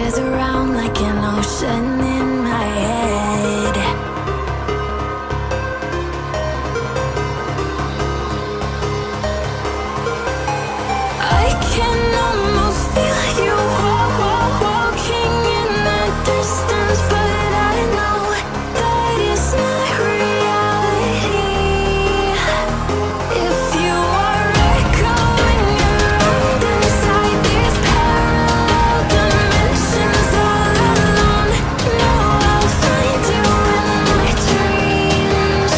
tears around like an ocean in my head. I can almost feel you walking in the distance, but I know that it's not reality. If you are echoing around inside these parallel dimensions all alone, know I'll find you in my dreams.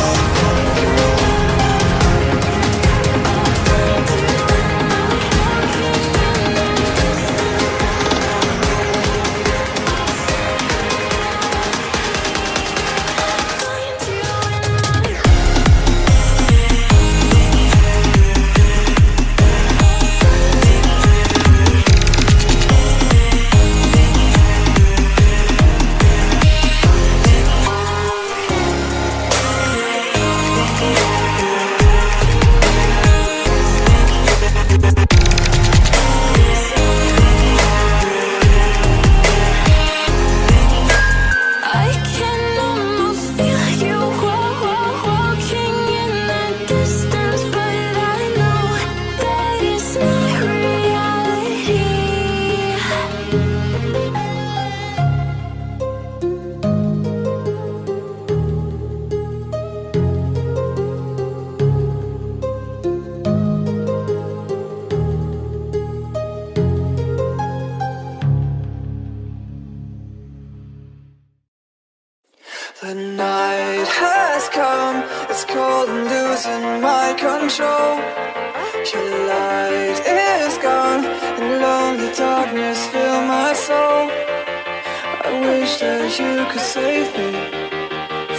I can almost feel you walking in the distance, but I know that it's not reality. The night has come, it's cold and losing my control. Your light is gone, and lonely darkness fill my soul. I wish that you could save me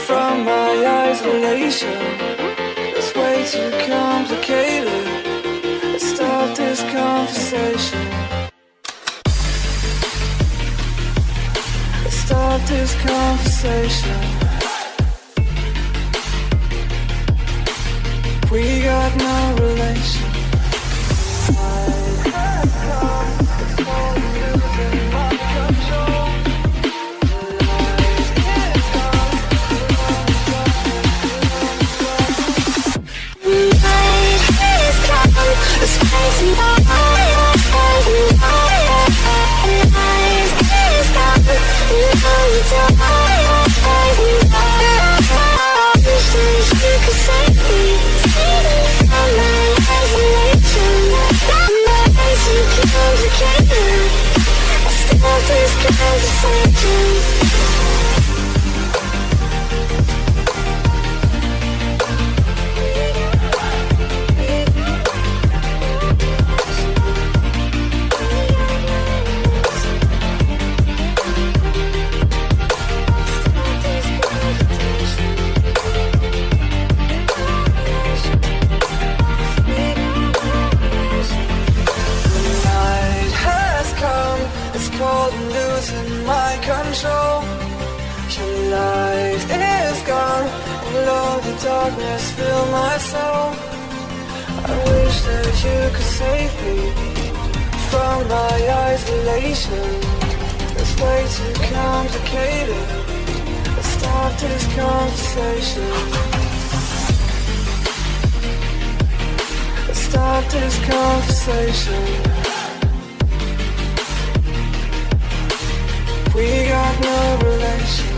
from my isolation. It's way too complicated. Let's stop this conversation. Let's stop this conversation. We got no relation. It's crazy. Darkness fill my soul. I wish that you could save me from my isolation. It's way too complicated. Let's start this conversation. Let's start this conversation. We got no relation.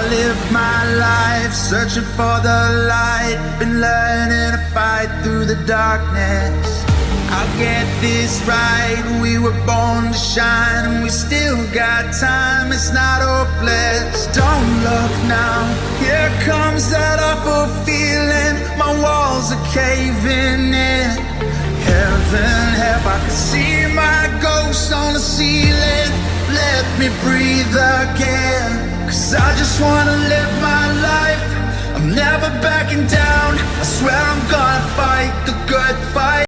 live my life searching for the light. Been learning to fight through the darkness. I'll get this right. We were born to shine, and we still got time. It's not hopeless. Don't look now. Here comes that awful feeling. My walls are caving in. Heaven help, I can see my ghost on the ceiling. Let me breathe again, 'cause I just wanna live my life. I'm never backing down.